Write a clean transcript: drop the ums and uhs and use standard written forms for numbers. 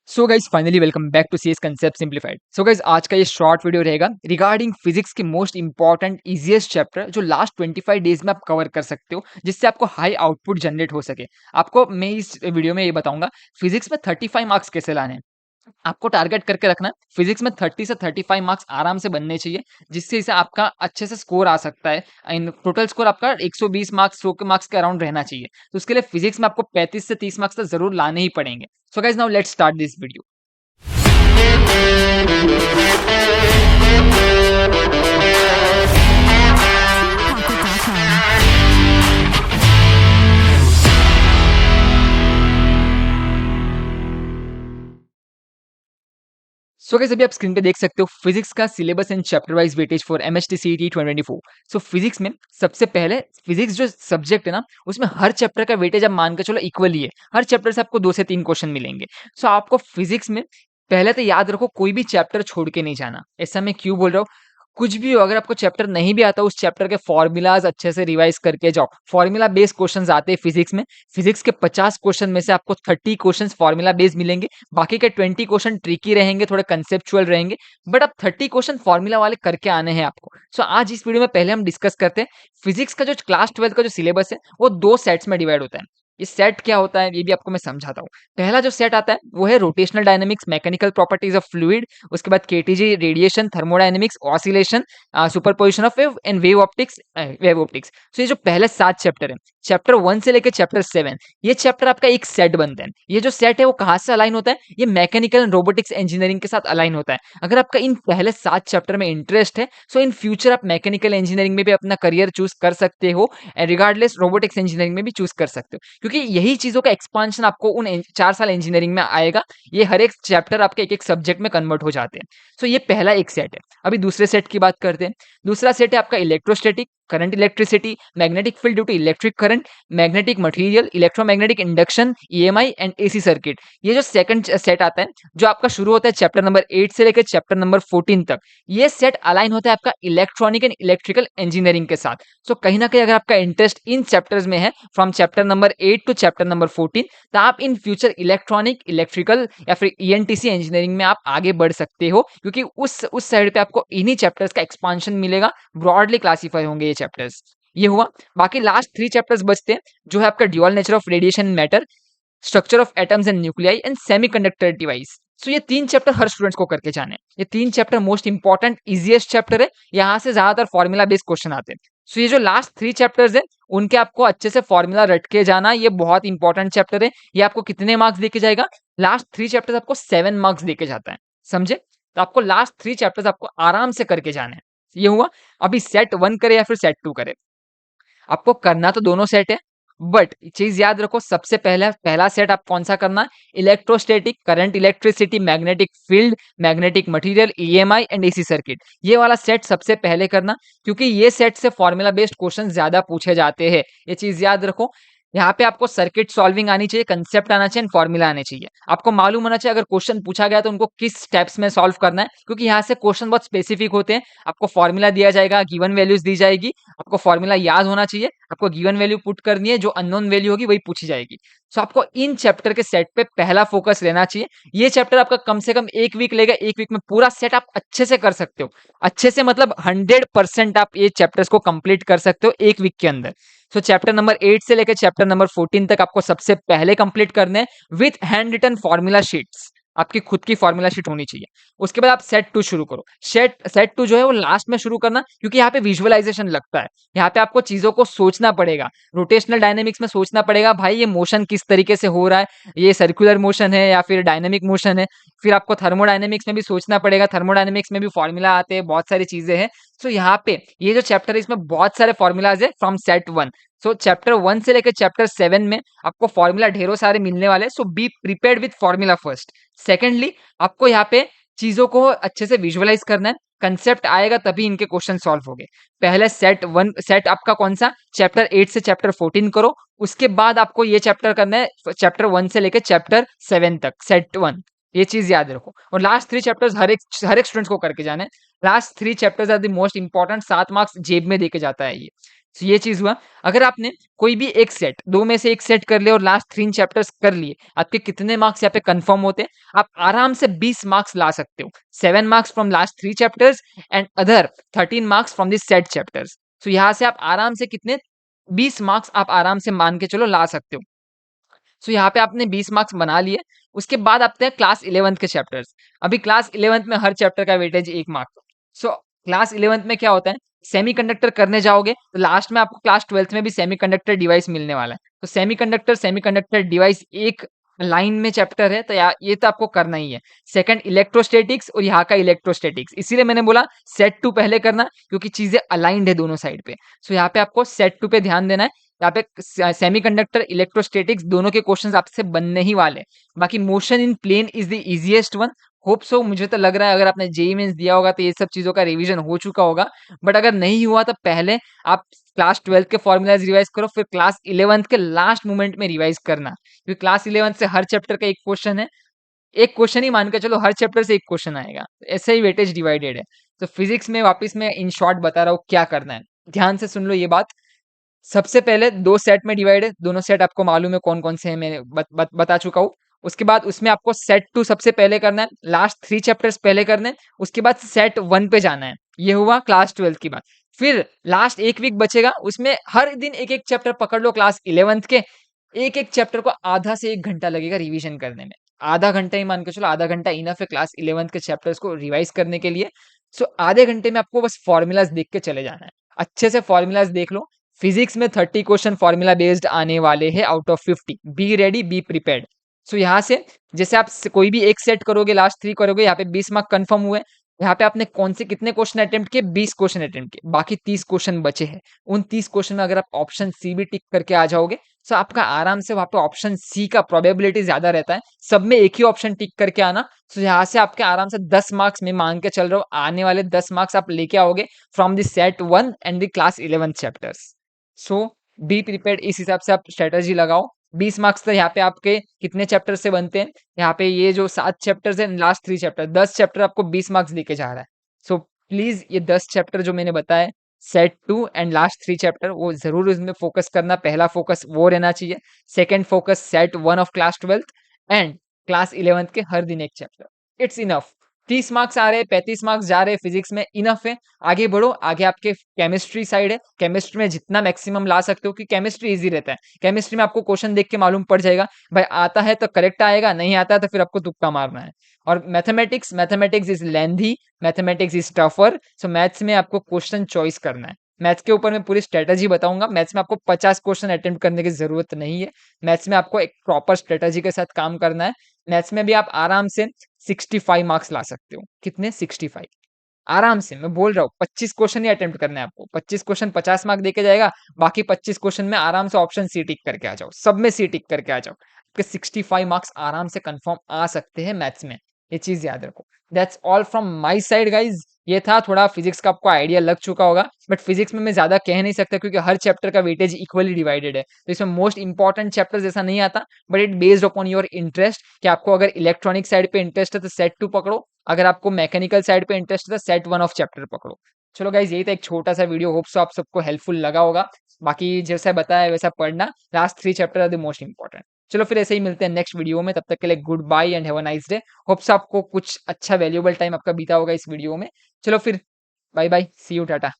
So guys finally welcome back to CS concept simplified. So guys आज का ये short video रहेगा regarding physics के मोस्ट इंपॉर्टेंट इजीएस्ट चैप्टर जो last 25 days में आप कवर कर सकते हो, जिससे आपको हाई आउटपुट जनरेट हो सके। आपको मैं इस वीडियो में ये बताऊंगा फिजिक्स में 35 मार्क्स कैसे लाने हैं। आपको टारगेट करके रखना है फिजिक्स में 30 से 35 मार्क्स आराम से बनने चाहिए, जिससे इसे आपका अच्छे से स्कोर आ सकता है। इन टोटल स्कोर आपका 120 मार्क्स 100 के मार्क्स के अराउंड रहना चाहिए। तो उसके लिए फिजिक्स में आपको 35 से 30 मार्क्स तो जरूर लाने ही पड़ेंगे। So guys now let's start this video. So guys अभी आप स्क्रीन पे देख सकते हो फिजिक्स का syllabus and chapter wise weightage for MHT CET 2024। So physics में सबसे पहले फिजिक्स जो सब्जेक्ट है ना, उसमें हर चैप्टर का वेटेज आप मान के चलो इक्वल ही है। हर चैप्टर से आपको 2 से 3 क्वेश्चन मिलेंगे। सो आपको फिजिक्स में पहले तो याद रखो कोई भी चैप्टर छोड़ के नहीं जाना। ऐसा मैं क्यों बोल रहा हूँ? कुछ भी हो, अगर आपको चैप्टर नहीं भी आता, उस चैप्टर के फॉर्मूलाज अच्छे से रिवाइज करके जाओ। फॉर्मूला बेस्ड क्वेश्चंस आते हैं फिजिक्स में। फिजिक्स के 50 क्वेश्चन में से आपको 30 क्वेश्चंस फॉर्मूला बेस्ड मिलेंगे। बाकी के 20 क्वेश्चन ट्रिकी रहेंगे, थोड़े कंसेप्चुअल रहेंगे, बट अब 30 क्वेश्चन फॉर्मूला वाले करके आने हैं आपको। सो आज इस वीडियो में पहले हम डिस्कस करते हैं फिजिक्स का जो क्लास 12 का जो सिलेबस है वो 2 सेट्स में डिवाइड होता है। ये सेट क्या होता है ये भी आपको मैं समझाता हूँ। पहला जो सेट आता है वो है rotational dynamics, mechanical properties of fluid. उसके बाद KTG, radiation, thermodynamics, oscillation, superposition of wave and wave optics. So ये जो पहले 7 चैप्टर है, चैप्टर 1 से लेकर चैप्टर 7, ये चैप्टर आपका एक सेट बनता है। ये जो सेट है वो कहाँ से अलाइन होता है? ये मैकेनिकल एंड रोबोटिक्स इंजीनियरिंग के साथ अलाइन होता है। अगर आपका इन पहले 7 चैप्टर में इंटरेस्ट है, सो इन फ्यूचर आप मैकेनिकल इंजीनियरिंग में भी अपना करियर चूज कर सकते हो, एंड रिगार्डलेस रोबोटिक्स इंजीनियरिंग में भी चूज कर सकते हो, क्योंकि यही चीजों का एक्सपांशन आपको उन 4 साल इंजीनियरिंग में आएगा। ये हर एक चैप्टर आपके एक एक सब्जेक्ट में कन्वर्ट हो जाते हैं। सो ये पहला एक सेट है। अभी दूसरे सेट की बात करते हैं। दूसरा सेट है आपका electrostatic, current electricity, magnetic field due to electric current, magnetic material, electromagnetic induction, EMI and AC circuit. ये जो सेकंड सेट आता है, जो आपका शुरू होता है चैप्टर नंबर 8 से लेकर चैप्टर नंबर 14 तक, ये सेट अलाइन होता है आपका इलेक्ट्रॉनिक एंड इलेक्ट्रिकल इंजीनियरिंग के साथ। सो कहीं ना कहीं अगर आपका इंटरेस्ट इन चैप्टर्स में है from chapter number 8 to chapter number 14, तो आप इन फ्यूचर इलेक्ट्रॉनिक, इलेक्ट्रिकल या फिर ईएनटीसी इंजीनियरिंग में आप आगे बढ़ सकते हो, क्योंकि उस साइड पे आपको इन्हीं चैप्टर्स का एक्सपांशन मिलेगा। ब्रॉडली क्लासीफाई होंगे ये चैप्टर्स। ये हुआ। बाकी लास्ट 3 चैप्टर्स बचते हैं, जो है आपका dual nature of radiation matter, structure of atoms and nuclei and semiconductor device. So ये 3 चैप्टर हर स्टूडेंट्स को करके जाने हैं। ये 3 chapter most important easiest chapter है। यहाँ से ज्यादातर फॉर्मूला बेस्ड क्वेश्चन आते हैं। सो ये जो लास्ट 3 चैप्टर्स है, उनके आपको अच्छे से फॉर्मूला रट के जाना। ये बहुत इंपॉर्टेंट चैप्टर है। ये आपको कितने मार्क्स देके जाएगा? लास्ट 3 चैप्टर्स आपको 7 मार्क्स देके जाता है। समझे? तो आपको लास्ट 3 चैप्टर्स आपको आराम से करके जाने हैं। ये हुआ। अभी सेट 1 करे या फिर सेट 2 करे, आपको करना तो दोनों सेट है, बट चीज याद रखो, सबसे पहला सेट आप कौन सा करना है? Electrostatic, current electricity, magnetic field, magnetic material, EMI and AC circuit. ये वाला सेट सबसे पहले करना, क्योंकि ये सेट से फॉर्मूला बेस्ड क्वेश्चन ज्यादा पूछे जाते हैं। ये चीज याद रखो। यहाँ पे आपको सर्किट सॉल्विंग आनी चाहिए, कंसेप्ट आना चाहिए, फॉर्मूला आने चाहिए। आपको मालूम होना चाहिए अगर क्वेश्चन पूछा गया तो उनको किस स्टेप्स में सॉल्व करना है, क्योंकि यहाँ से क्वेश्चन बहुत स्पेसिफिक होते हैं। आपको फॉर्मूला दिया जाएगा, गिवन वैल्यूज दी जाएगी, आपको फॉर्मूला याद होना चाहिए, आपको गिवन वैल्यू पुट करनी है, जो अननोन वैल्यू होगी वही पूछी जाएगी। सो आपको इन चैप्टर के सेट पे पहला फोकस रहना चाहिए। ये चैप्टर आपका कम से कम 1 वीक लेगा। 1 वीक में पूरा सेट आप अच्छे से कर सकते हो। अच्छे से मतलब 100% आप ये चैप्टर्स को कंप्लीट कर सकते हो 1 वीक के अंदर। सो चैप्टर नंबर 8 से लेकर चैप्टर नंबर 14 तक आपको सबसे पहले कंप्लीट करने हैं with hand written formula sheets. आपकी खुद की फॉर्मूला शीट होनी चाहिए। उसके बाद आप सेट 2 शुरू करो। सेट 2 जो है वो लास्ट में शुरू करना, क्योंकि यहाँ पे विजुअलाइजेशन लगता है। यहाँ पे आपको चीजों को सोचना पड़ेगा। रोटेशनल डायनेमिक्स में सोचना पड़ेगा, भाई ये मोशन किस तरीके से हो रहा है, ये सर्कुलर मोशन है या फिर डायनेमिक मोशन है। फिर आपको थर्मोडायनेमिक्स में भी सोचना पड़ेगा। थर्मोडायनेमिक्स में भी फॉर्मूला आते हैं, बहुत सारी चीजें हैं। सो यहाँ पे ये जो चैप्टर है, इसमें बहुत सारे फॉर्मूलाज है फ्रॉम सेट 1। सो चैप्टर 1 से लेकर चैप्टर 7 में आपको फॉर्मूला ढेरों सारे मिलने वाले हैं। So be prepared with formula first. Secondly, आपको यहाँ पे चीजों को अच्छे से विजुअलाइज करना है। कंसेप्ट आएगा तभी इनके क्वेश्चन सॉल्व होंगे। पहले सेट आपका कौन सा? चैप्टर 8 से चैप्टर 14 करो। उसके बाद आपको ये चैप्टर करना है चैप्टर 1 से लेकर चैप्टर 7 तक, सेट 1। ये चीज याद रखो। और लास्ट 3 चैप्टर्स हर एक स्टूडेंट को करके जाना है। Last 3 chapters are the most important. 7 marks जेब में देके जाता है ये। तो ये चीज़ हुआ। अगर आपने कोई भी एक सेट, 2 में से एक सेट कर लिया और लास्ट 3 चैप्टर्स कर लिए, आपके कितने मार्क्स यहाँ पे कन्फर्म होते हैं? आप आराम से 20 मार्क्स ला सकते हो। 7 marks from last 3 chapters and other 13 marks from the set chapters. So यहाँ से आप आराम से कितने 20 मार्क्स आप आराम से मान के चलो ला सकते हो। सो यहाँ पे आपने 20 मार्क्स बना लिए। उसके बाद आते हैं क्लास 11th के चैप्टर्स। अभी क्लास 11th में हर चैप्टर का weightage 1 mark. So class 11th में क्या होता है, सेमीकंडक्टर करने जाओगे तो लास्ट में आपको क्लास 12th में भी सेमीकंडक्टर डिवाइस मिलने वाला है। तो सेमीकंडक्टर डिवाइस एक लाइन में चैप्टर है, तो ये तो आपको करना ही है। सेकंड इलेक्ट्रोस्टैटिक्स और यहाँ का इलेक्ट्रोस्टैटिक्स, इसीलिए मैंने बोला सेट 2 पहले करना, क्योंकि चीजें अलाइंड है दोनों साइड पे। सो यहाँ पे आपको सेट 2 पे ध्यान देना है। यहाँ पे सेमीकंडक्टर इलेक्ट्रोस्टैटिक्स दोनों के क्वेश्चंस आपसे बनने ही वाले हैं। बाकी motion in plane is the easiest one. Hope so, मुझे तो लग रहा है अगर आपने जेईई मेंस दिया होगा तो ये सब चीजों का रिवीजन हो चुका होगा। बट अगर नहीं हुआ तो पहले आप क्लास 12 के फॉर्मूलाज रिवाइज करो, फिर क्लास 11th के लास्ट मोमेंट में रिवाइज करना, क्योंकि क्लास 11th से हर चैप्टर का एक क्वेश्चन है। एक क्वेश्चन ही मान के चलो, हर चैप्टर से एक क्वेश्चन आएगा। ऐसे ही वेटेज डिवाइडेड है। तो फिजिक्स में वापस मैं इन शॉर्ट बता रहा हूँ क्या करना है। ध्यान से सुन लो ये बात। सबसे पहले 2 सेट में डिवाइड है, दोनों सेट आपको मालूम है कौन-कौन से हैं, मैं बता चुका हूँ। उसके बाद उसमें आपको सेट 2 सबसे पहले करना है, लास्ट 3 चैप्टर्स पहले करने हैं, उसके बाद सेट 1 पे जाना है। ये हुआ क्लास 12 की बात। फिर लास्ट 1 वीक बचेगा, उसमें हर दिन एक-एक चैप्टर पकड़ लो क्लास 11th के। एक-एक चैप्टर को आधा से 1 घंटा लगेगा रिवीजन करने में। आधा घंटा ही मान के चलो, आधा घंटा इनफ है क्लास 11th के चैप्टर्स को रिवाइज करने के लिए। सो आधे घंटे में आपको बस फॉर्मूलाज देख के चले जाना है। अच्छे से फॉर्मूलाज देख लो। फिजिक्स में 30 क्वेश्चन फॉर्मूला बेस्ड आने वाले हैं out of 50। Be ready, be prepared. So यहाँ से जैसे आप कोई भी एक सेट करोगे, लास्ट 3 करोगे, यहाँ पे 20 मार्क कंफर्म हुए। यहाँ पे आपने कौन से कितने क्वेश्चन अटेम्प्ट किए? 20 क्वेश्चन अटेम्प्ट किए, बाकी 30 क्वेश्चन बचे हैं। उन 30 क्वेश्चन में अगर आप ऑप्शन सी भी टिक करके आ जाओगे, तो आपका आराम से वहां पे ऑप्शन सी का प्रोबेबिलिटी ज्यादा रहता है। सब में एक ही ऑप्शन टिक करके आना। तो यहाँ से आपके आराम से 10 मार्क्स में मान के चल रहा हूँ, आने वाले 10 मार्क्स आप लेके आओगे from the set 1 and the class 11 chapters. So be prepared, इस हिसाब से आप स्ट्रेटजी लगाओ। 20 मार्क्स तो यहाँ पे आपके कितने चैप्टर से बनते हैं? यहाँ पे ये जो 7 चैप्टर्स है, लास्ट 3 चैप्टर, 10 चैप्टर आपको 20 मार्क्स देके जा रहा है। सो प्लीज ये 10 चैप्टर जो मैंने बताया, सेट 2 एंड लास्ट 3 चैप्टर, वो जरूर उसमें फोकस करना। पहला फोकस वो रहना चाहिए। Second focus set 1 of class 12 and class 11th के हर दिन एक चैप्टर। It's enough. 30 मार्क्स आ रहे, 35 मार्क्स जा रहे फिजिक्स में, इनफ है। आगे बढ़ो। आगे आपके केमिस्ट्री साइड है, केमिस्ट्री में जितना मैक्सिमम ला सकते हो, कि केमिस्ट्री इजी रहता है। केमिस्ट्री में आपको क्वेश्चन देख के मालूम पड़ जाएगा, भाई आता है तो करेक्ट आएगा, नहीं आता है तो फिर आपको तुक्का मारना है। और mathematics is lengthy, mathematics is tougher. So maths में आपको क्वेश्चन चॉइस करना है। मैथ्स के ऊपर मैं पूरी स्ट्रेटजी बताऊंगा। मैथ्स में आपको 50 क्वेश्चन अटेम्प्ट करने की जरूरत नहीं है। मैथ्स में आपको एक प्रॉपर स्ट्रेटजी के साथ काम करना है। मैथ्स में भी आप आराम से 65 मार्क्स ला सकते हो। कितने? 65 आराम से। मैं बोल रहा हूँ 25 क्वेश्चन ही अटेम्प्ट करना है आपको। 25 क्वेश्चन 50 मार्क देके जाएगा, बाकी 25 क्वेश्चन में आराम से ऑप्शन सी टिक करके आ जाओ, सब में सी टिक करके आ जाओ। आपके 65 मार्क्स आराम से कंफर्म आ सकते हैं मैथ्स में। ये चीज याद रखो। That's all from my side guys. ये था, थोड़ा फिजिक्स का आपको आइडिया लग चुका होगा, बट फिजिक्स में मैं ज्यादा कह नहीं सकता, क्योंकि हर चैप्टर का वेटेज इक्वली डिवाइडेड है। तो इसमें मोस्ट इंपॉर्टेंट चैप्टर जैसा नहीं आता, but it based upon your interest, कि आपको अगर इलेक्ट्रॉनिक साइड पे इंटरेस्ट है तो सेट 2 पकड़ो, अगर आपको मैकेनिकल साइड पे इंटरेस्ट है तो सेट 1 ऑफ चैप्टर पकड़ो। चलो गाइज, यही था एक छोटा सा वीडियो। होप सो आप सबको हेल्पफुल लगा होगा। बाकी जैसा बताया वैसा पढ़ना। Last 3 chapter are the most important. चलो फिर ऐसे ही मिलते हैं नेक्स्ट वीडियो में। तब तक के लिए goodbye and have a nice day. Hopes आपको कुछ अच्छा वैल्यूएबल टाइम आपका बीता होगा इस वीडियो में। चलो फिर, bye bye, see you, Tata.